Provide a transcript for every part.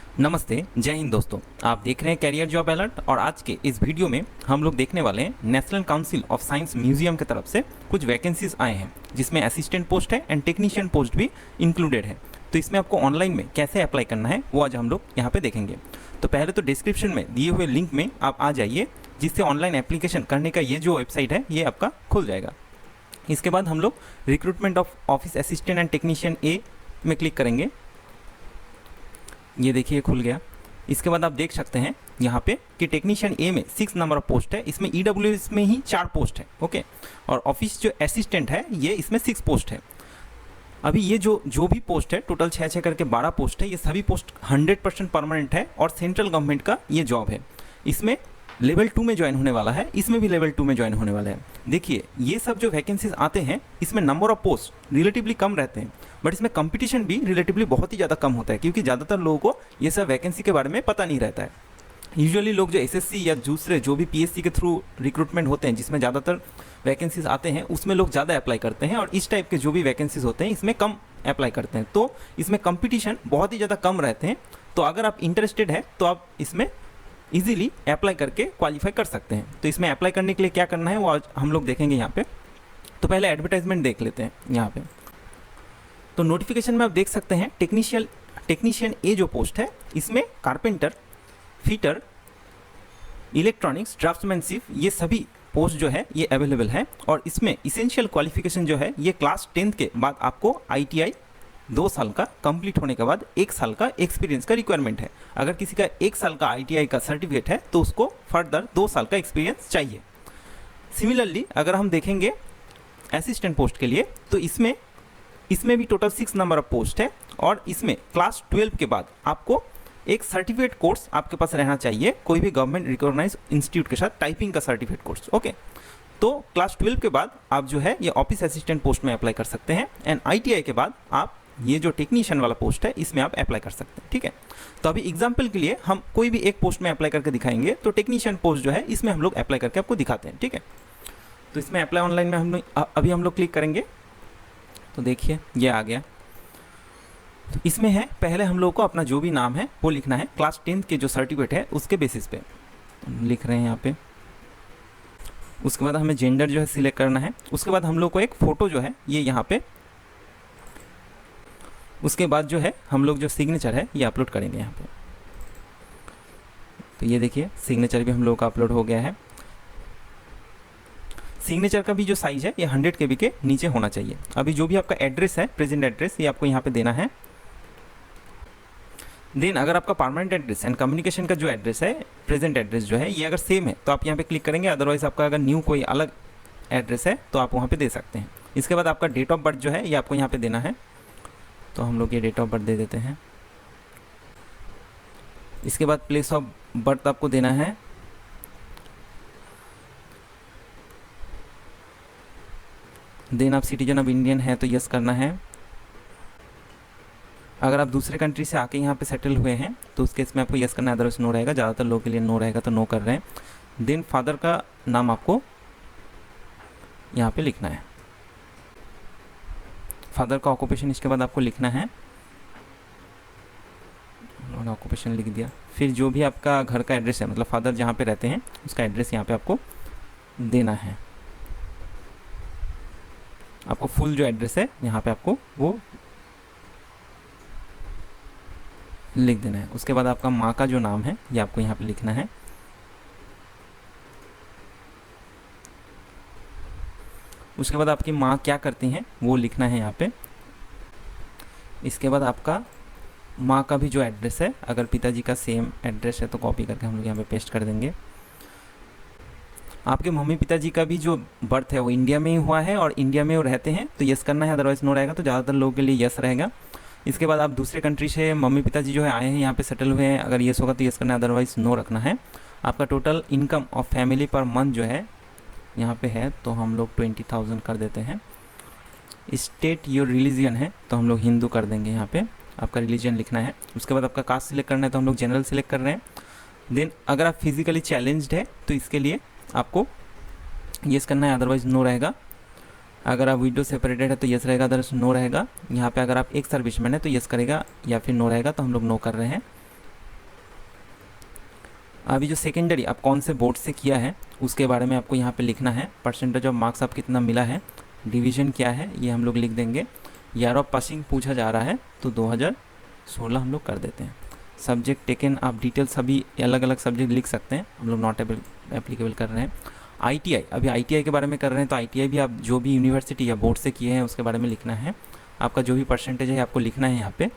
नमस्ते, जय हिंद दोस्तों। आप देख रहे हैं कैरियर जॉब अलर्ट और आज के इस वीडियो में हम लोग देखने वाले हैं national council of science museum की तरफ से कुछ वैकेंसीज आए हैं जिसमें असिस्टेंट पोस्ट है एंड टेक्नीशियन पोस्ट भी इंक्लूडेड है। तो इसमें आपको ऑनलाइन में कैसे अप्लाई करना है वो आज हम लोग यहाँ पे देखेंगे। तो पहले तो डिस्क्रिप्शन में दिए हुए लिंक में आप आ जाइए, जिससे ऑनलाइन एप्लीकेशन करने का ये जो वेबसाइट है ये आपका खुल जाएगा। इसके बाद हम लोग recruitment of office assistant and technician A में क्लिक करेंगे। ये देखिए खुल गया। इसके बाद आप देख सकते हैं यहाँ पे कि टेक्नीशियन ए में 6 नंबर ऑफ पोस्ट है। इसमें ईडब्ल्यूएस में ही 4 पोस्ट है, ओके। और ऑफिस जो असिस्टेंट है ये इसमें 6 पोस्ट है। अभी ये जो भी पोस्ट है टोटल 6 करके 12 पोस्ट है। ये सभी पोस्ट 100% परमानेंट है और सेंट्रल गवर्नमेंट का ये जॉब है। इसमें लेवल 2 में ज्वाइन होने वाला है, इसमें भी लेवल 2 में ज्वाइन होने वाला है। देखिए ये सब जो वैकेंसीज आते हैं इसमें नंबर ऑफ पोस्ट रिलेटिवली कम रहते हैं, बट इसमें कंपटीशन भी रिलेटिवली बहुत ही ज़्यादा कम होता है, क्योंकि ज़्यादातर लोगों को ये सब वैकेंसी के बारे में पता नहीं रहता है। यूजुअली लोग जो एसएससी या दूसरे जो भी पीएससी के थ्रू रिक्रूटमेंट होते हैं जिसमें ज़्यादातर वैकेंसीज आते हैं उसमें लोग ज़्यादा अप्लाई करते हैं, और इस टाइप के जो भी वैकेंसीज होते हैं इसमें कम अप्लाई करते हैं। तो इसमें कंपटीशन बहुत ही ज़्यादा कम रहते हैं। तो अगर आप इंटरेस्टेड है तो आप इसमें इजीली अप्लाई करके क्वालिफाई कर सकते हैं। तो इसमें अप्लाई करने के लिए क्या करना है वो आज हम लोग देखेंगे यहाँ पे। तो पहले एडवर्टाइजमेंट देख लेते हैं यहाँ पे। तो नोटिफिकेशन में आप देख सकते हैं टेक्नीशियन ए जो पोस्ट है इसमें कारपेंटर, फिटर, इलेक्ट्रॉनिक्स, ड्राफ्ट्समैनशिप ये सभी पोस्ट जो है ये अवेलेबल है। और इसमें इसेंशियल क्वालिफिकेशन जो है ये क्लास 10 के बाद आपको ITI 2 साल का कंप्लीट होने के बाद 1 साल का एक्सपीरियंस का रिक्वायरमेंट है। अगर किसी का 1 साल का ITI का सर्टिफिकेट है तो उसको फर्दर 2 साल का एक्सपीरियंस चाहिए। सिमिलरली अगर हम देखेंगे असिस्टेंट पोस्ट के लिए तो इसमें भी टोटल 6 नंबर ऑफ पोस्ट है, और इसमें क्लास 12 के बाद आपको एक सर्टिफिकेट कोर्स आपके पास रहना चाहिए, कोई भी गवर्नमेंट रिकॉग्नाइज इंस्टीट्यूट के साथ टाइपिंग का सर्टिफिकेट कोर्स, ओके। तो क्लास 12 के बाद आप जो है ये ऑफिस असिस्टेंट पोस्ट में अप्लाई कर सकते हैं, एंड ITI के बाद आप ये जो टेक्नीशियन वाला पोस्ट है इसमें आप अप्लाई कर सकते हैं, ठीक है। तो अभी एग्जाम्पल के लिए हम कोई भी एक पोस्ट में अप्लाई करके दिखाएंगे। तो टेक्नीशियन पोस्ट जो है इसमें हम लोग अप्लाई करके आपको दिखाते हैं, ठीक है। तो इसमें अप्लाई ऑनलाइन में अभी हम लोग क्लिक करेंगे। तो देखिए ये आ गया। तो इसमें है पहले हम लोग को अपना जो भी नाम है वो लिखना है, क्लास 10 के जो सर्टिफिकेट है उसके बेसिस पे लिख रहे हैं यहाँ पे। उसके बाद हमें जेंडर जो है सिलेक्ट करना है। उसके बाद हम लोग को एक फ़ोटो जो है ये यहाँ पे, उसके बाद जो है हम लोग जो सिग्नेचर है ये अपलोड करेंगे यहाँ पे। तो ये देखिए सिग्नेचर भी हम लोग का अपलोड हो गया है। सिग्नेचर का भी जो साइज़ है ये 100 KB के नीचे होना चाहिए। अभी जो भी आपका एड्रेस है, प्रेजेंट एड्रेस, ये आपको यहाँ पे देना है। देन अगर आपका परमानेंट एड्रेस एंड कम्युनिकेशन का जो एड्रेस है, प्रेजेंट एड्रेस जो है ये अगर सेम है तो आप यहाँ पे क्लिक करेंगे। अदरवाइज आपका अगर न्यू कोई अलग एड्रेस है तो आप वहाँ पे दे सकते हैं। इसके बाद आपका डेट ऑफ बर्थ जो है ये आपको यहाँ पे देना है। तो हम लोग ये डेट ऑफ बर्थ दे देते हैं। इसके बाद प्लेस ऑफ बर्थ आपको देना है। देन आप सिटीजन ऑफ इंडियन है तो यस करना है। अगर आप दूसरे कंट्री से आके यहाँ पे सेटल हुए हैं तो उस केस में आपको यस करना है, अदरवाइज नो रहेगा। ज़्यादातर लोगों के लिए नो रहेगा तो नो कर रहे हैं। देन फादर का नाम आपको यहाँ पे लिखना है, फादर का ऑक्यूपेशन इसके बाद आपको लिखना है। उन्होंने ऑक्यूपेशन लिख दिया। फिर जो भी आपका घर का एड्रेस है, मतलब फादर जहाँ पे रहते हैं उसका एड्रेस यहाँ पे आपको देना है। आपको फुल जो एड्रेस है यहाँ पे आपको वो लिख देना है। उसके बाद आपका माँ का जो नाम है ये आपको यहाँ पे लिखना है। उसके बाद आपकी माँ क्या करती हैं वो लिखना है यहाँ पे। इसके बाद आपका माँ का भी जो एड्रेस है, अगर पिताजी का सेम एड्रेस है तो कॉपी करके हम लोग यहाँ पे पेस्ट कर देंगे। आपके मम्मी पिताजी का भी जो बर्थ है वो इंडिया में ही हुआ है और इंडिया में वो रहते हैं तो यस करना है, अदरवाइज नो रहेगा। तो ज़्यादातर लोगों के लिए यस रहेगा। इसके बाद आप दूसरे कंट्री से मम्मी पिताजी जो है आए हैं यहाँ पे सेटल हुए हैं, अगर यस होगा तो यस करना है, अदरवाइज नो रखना है। आपका total income of family per month जो है यहाँ पे है तो हम लोग 20,000 कर देते हैं। स्टेट योर रिलीजन है तो हम लोग हिंदू कर देंगे, यहाँ पे आपका रिलीजन लिखना है। उसके बाद आपका कास्ट सिलेक्ट करना है तो हम लोग जनरल सिलेक्ट कर रहे हैं। देन अगर आप फिजिकली चैलेंज्ड है तो इसके लिए आपको यस करना है, अदरवाइज नो रहेगा। अगर आप विडो सेपरेटेड है तो यस रहेगा, अदरवाइज नो रहेगा। यहाँ पे अगर आप एक सर्विसमैन है तो यस करेगा या फिर नो रहेगा। तो हम लोग नो कर रहे हैं। अभी जो सेकेंडरी आप कौन से बोर्ड से किया है उसके बारे में आपको यहाँ पे लिखना है। परसेंटेज ऑफ मार्क्स आप कितना मिला है, डिवीज़न क्या है, ये हम लोग लिख देंगे। ईयर ऑफ पासिंग पूछा जा रहा है तो 2016 हम लोग कर देते हैं। सब्जेक्ट टेकन आप डिटेल सभी अलग अलग सब्जेक्ट लिख सकते हैं, हम लोग नॉट एप्लीकेबल कर रहे हैं। ITI अभी ITI के बारे में कर रहे हैं तो ITI भी आप जो भी यूनिवर्सिटी या बोर्ड से किए हैं उसके बारे में लिखना है। आपका जो भी परसेंटेज है आपको लिखना है यहाँ पे।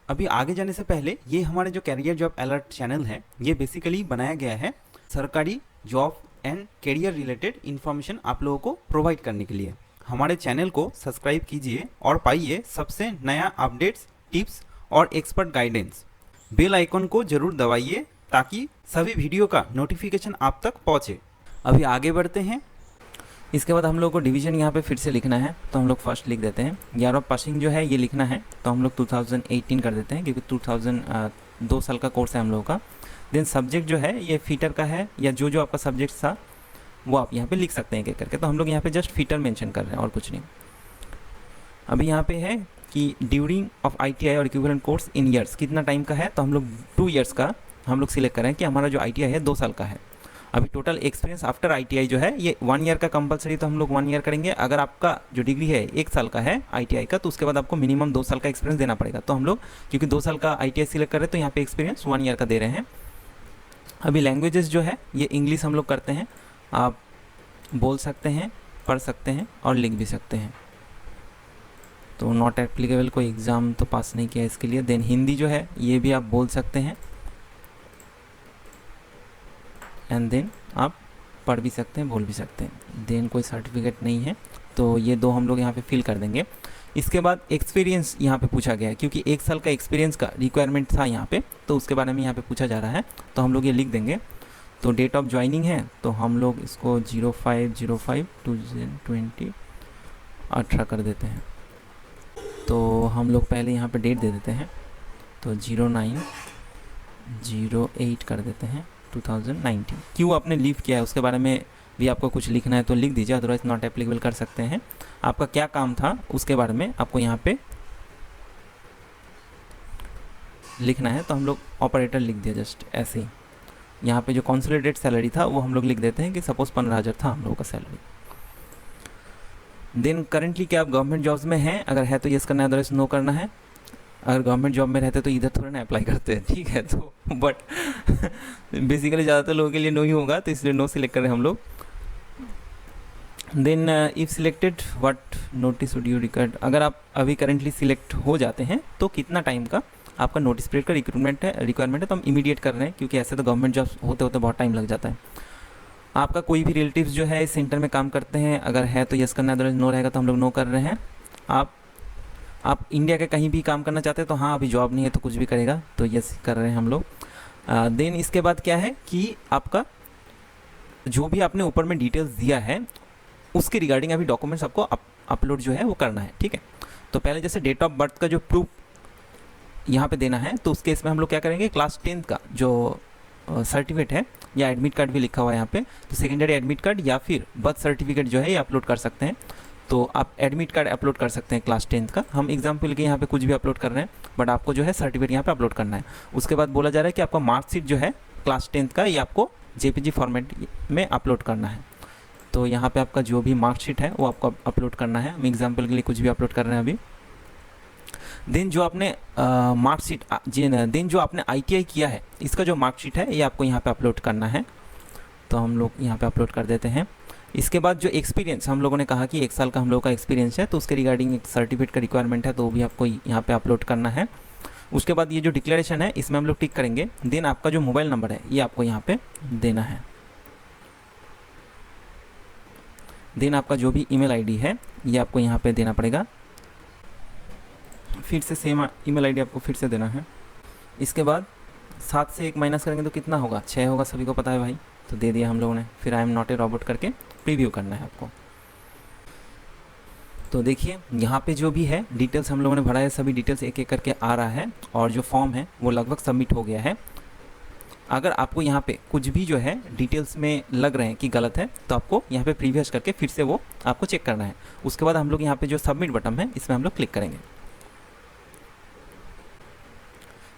अभी आगे जाने से पहले ये हमारे जो कैरियर जॉब अलर्ट चैनल है ये बेसिकली बनाया गया है सरकारी job and career related information आप लोगों को प्रोवाइड करने के लिए। हमारे चैनल को सब्सक्राइब कीजिए और पाइए सबसे नया अपडेट्स, टिप्स और एक्सपर्ट गाइडेंस। बेल आइकन को जरूर दबाइए ताकि सभी वीडियो का नोटिफिकेशन आप तक पहुँचे। अभी आगे बढ़ते हैं। इसके बाद हम लोग को डिवीज़न यहाँ पे फिर से लिखना है तो हम लोग फर्स्ट लिख देते हैं। ईयर ऑफ पासिंग जो है ये लिखना है तो हम लोग 2018 कर देते हैं क्योंकि 2 साल का कोर्स है हम लोगों का। देन सब्जेक्ट जो है ये फीटर का है या जो जो आपका सब्जेक्ट था वो आप यहाँ पे लिख सकते हैं एक एक करके। तो हम लोग यहाँ पे जस्ट फीटर मेंशन कर रहे हैं और कुछ नहीं। अभी यहाँ पे है कि ड्यूरिंग ऑफ ITI और इक्विवेलेंट कोर्स इन ईयर्स कितना टाइम का है तो हम लोग 2 ईयर्स का हम लोग सिलेक्ट करें कि हमारा जो ITI है 2 साल का है। अभी टोटल एक्सपीरियंस आफ्टर ITI जो है ये 1 ईयर का कंपलसरी तो हम लोग 1 ईयर करेंगे। अगर आपका जो डिग्री है 1 साल का है ITI का तो उसके बाद आपको मिनिमम 2 साल का एक्सपीरियंस देना पड़ेगा। तो हम लोग क्योंकि 2 साल का ITI सिलेक्ट कर रहे हैं तो यहाँ पे एक्सपीरियंस 1 ईयर का दे रहे हैं। अभी लैंग्वेजेस जो है ये इंग्लिश हम लोग करते हैं, आप बोल सकते हैं, पढ़ सकते हैं और लिख भी सकते हैं। तो नॉट एप्लीकेबल, कोई एग्ज़ाम तो पास नहीं किया इसके लिए। देन हिंदी जो है ये भी आप बोल सकते हैं एंड देन आप पढ़ भी सकते हैं, बोल भी सकते हैं। देन कोई सर्टिफिकेट नहीं है तो ये 2 हम लोग यहाँ पे फिल कर देंगे। इसके बाद एक्सपीरियंस यहाँ पे पूछा गया है क्योंकि 1 साल का एक्सपीरियंस का रिक्वायरमेंट था यहाँ पे तो उसके बारे में यहाँ पे पूछा जा रहा है तो हम लोग ये लिख देंगे। तो डेट ऑफ ज्वाइनिंग है तो हम लोग इसको 05/05/2020 18 कर देते हैं। तो हम लोग पहले यहाँ पे डेट दे देते हैं तो 09/08 कर देते हैं 2019। क्यों आपने लीव किया है उसके बारे में भी आपको कुछ लिखना है तो लिख दीजिए, अदरवाइज नॉट एप्लीकेबल कर सकते हैं। आपका क्या काम था उसके बारे में आपको यहाँ पे लिखना है तो हम लोग ऑपरेटर लिख दिया जस्ट ऐसे ही। यहाँ पे जो कंसोलिडेटेड सैलरी था वो हम लोग लिख देते हैं कि सपोज 15,000 था हम लोगों का सैलरी। देन करेंटली क्या आप गवर्नमेंट जॉब्स में हैं, अगर है तो येस करना है, अदरवाइज नो करना है। अगर गवर्नमेंट जॉब में रहते तो इधर थोड़ा ना अप्लाई करते हैं, ठीक है। तो बट बेसिकली ज़्यादातर लोगों के लिए नो ही होगा तो इसलिए नो सिलेक्ट करें हम लोग। Then if selected what notice would you record, अगर आप अभी करेंटली सिलेक्ट हो जाते हैं तो कितना टाइम का आपका नोटिस पीरियड का रिक्वायरमेंट है तो हम इमीडिएट कर रहे हैं क्योंकि ऐसे तो गवर्नमेंट जॉब होते होते बहुत टाइम लग जाता है। आपका कोई भी रिलेटिव्स जो है इस सेंटर में काम करते हैं, अगर है तो यस करना है, अदरवाइज नो रहेगा तो हम लोग नो कर रहे हैं। आप इंडिया के कहीं भी काम करना चाहते हैं तो हाँ अभी जॉब नहीं है तो कुछ भी करेगा तो यस कर रहे हैं हम लोग। देन इसके बाद क्या है कि आपका जो भी आपने ऊपर में डिटेल्स दिया है उसके रिगार्डिंग अभी डॉक्यूमेंट्स आपको अपलोड जो है वो करना है, ठीक है। तो पहले जैसे डेट ऑफ बर्थ का जो प्रूफ यहाँ पे देना है तो उस केस में हम लोग क्या करेंगे, क्लास 10th का जो सर्टिफिकेट है या एडमिट कार्ड भी लिखा हुआ है यहाँ पे तो सेकेंडरी एडमिट कार्ड या फिर बर्थ सर्टिफिकेट जो है ये अपलोड कर सकते हैं। तो आप एडमिट कार्ड अपलोड कर सकते हैं क्लास 10th का, हम एग्जाम्पल के यहाँ पे कुछ भी अपलोड कर रहे हैं बट आपको जो है सर्टिफिकेट यहाँ पे अपलोड करना है। उसके बाद बोला जा रहा है कि आपका मार्कशीट जो है क्लास 10th का ये आपको JPG फॉर्मेट में अपलोड करना है। तो यहाँ पे आपका जो भी मार्कशीट है वो आपको अपलोड करना है। हम एग्जाम्पल के लिए कुछ भी अपलोड कर रहे हैं अभी। देन जो आपने मार्कशीट देन जो आपने ITI किया है इसका जो मार्कशीट है ये आपको यहाँ पे अपलोड करना है तो हम लोग यहाँ पे अपलोड कर देते हैं। इसके बाद जो एक्सपीरियंस हम लोगों ने कहा कि 1 साल का हम लोगों का एक्सपीरियंस है तो उसके रिगार्डिंग एक सर्टिफिकेट का रिक्वायरमेंट है तो वो भी आपको यहाँ पे अपलोड करना है। उसके बाद ये जो डिक्लेरेशन है इसमें हम लोग टिक करेंगे। देन आपका जो मोबाइल नंबर है ये आपको यहाँ पे देना है। देन आपका जो भी ईमेल ID है ये आपको यहाँ पे देना पड़ेगा, फिर से सेम ईमेल ID आपको फिर से देना है। इसके बाद 7 से 1 माइनस करेंगे तो कितना होगा, 6 होगा, सभी को पता है भाई। तो दे दिया हम लोगों ने। फिर I am not a robot करके प्रीव्यू करना है आपको। तो देखिए यहाँ पे जो भी है डिटेल्स हम लोगों ने भरा है, सभी डिटेल्स एक एक करके आ रहा है और जो फॉर्म है वो लगभग सबमिट हो गया है। अगर आपको यहाँ पे कुछ भी जो है डिटेल्स में लग रहे हैं कि गलत है तो आपको यहाँ पे प्रीवियस करके फिर से वो आपको चेक करना है। उसके बाद हम लोग यहाँ पे जो सबमिट बटन है इसमें हम लोग क्लिक करेंगे।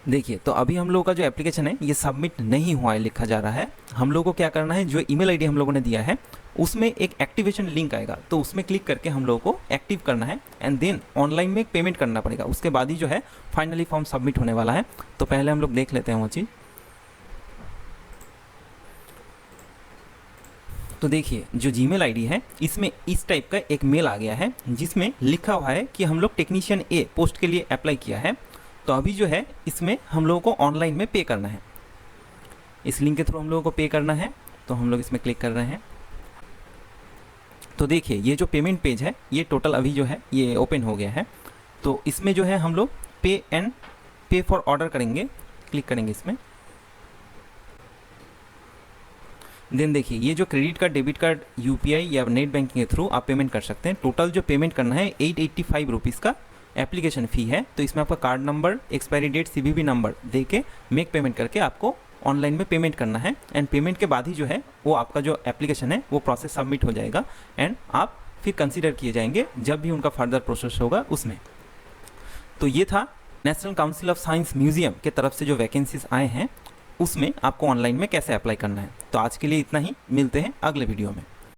देखिए, तो अभी हम लोगों का जो एप्लीकेशन है ये सबमिट नहीं हुआ है लिखा जा रहा है। हम लोगों को क्या करना है, जो ईमेल आईडी हम लोगों ने दिया है उसमें एक एक्टिवेशन लिंक आएगा, तो उसमें क्लिक करके हम लोगों को एक्टिव करना है एंड देन ऑनलाइन में एक पेमेंट करना पड़ेगा। उसके बाद ही जो है फाइनली फॉर्म सबमिट होने वाला है। तो पहले हम लोग देख लेते हैं वो चीज़। तो देखिए, जो जीमेल आईडी है इसमें इस टाइप का एक मेल आ गया है जिसमें लिखा हुआ है कि हम लोग टेक्नीशियन ए पोस्ट के लिए अप्लाई किया है। तो अभी जो है इसमें हम लोगों को ऑनलाइन में पे करना है, इस लिंक के थ्रू हम लोगों को पे करना है। तो हम लोग इसमें क्लिक कर रहे हैं। तो देखिए, ये जो पेमेंट पेज है ये टोटल अभी जो है ये ओपन हो गया है। तो इसमें जो है हम लोग पे फॉर ऑर्डर करेंगे, क्लिक करेंगे इसमें। देन देखिए, ये जो credit card, debit card, UPI या नेट बैंकिंग के थ्रू आप पेमेंट कर सकते हैं। टोटल जो पेमेंट करना है 885 रुपीज़ का एप्लीकेशन फ़ी है। तो इसमें आपका card number, expiry date, CVV number दे के मेक पेमेंट करके आपको ऑनलाइन में पेमेंट करना है। एंड पेमेंट के बाद ही जो है वो आपका जो एप्लीकेशन है वो प्रोसेस सबमिट हो जाएगा एंड आप फिर कंसिडर किए जाएंगे जब भी उनका फर्दर प्रोसेस होगा उसमें। तो ये था national council of science museum के तरफ से जो वैकेंसीज आए हैं उसमें आपको ऑनलाइन में कैसे अप्लाई करना है। तो आज के लिए इतना ही, मिलते हैं अगले वीडियो में।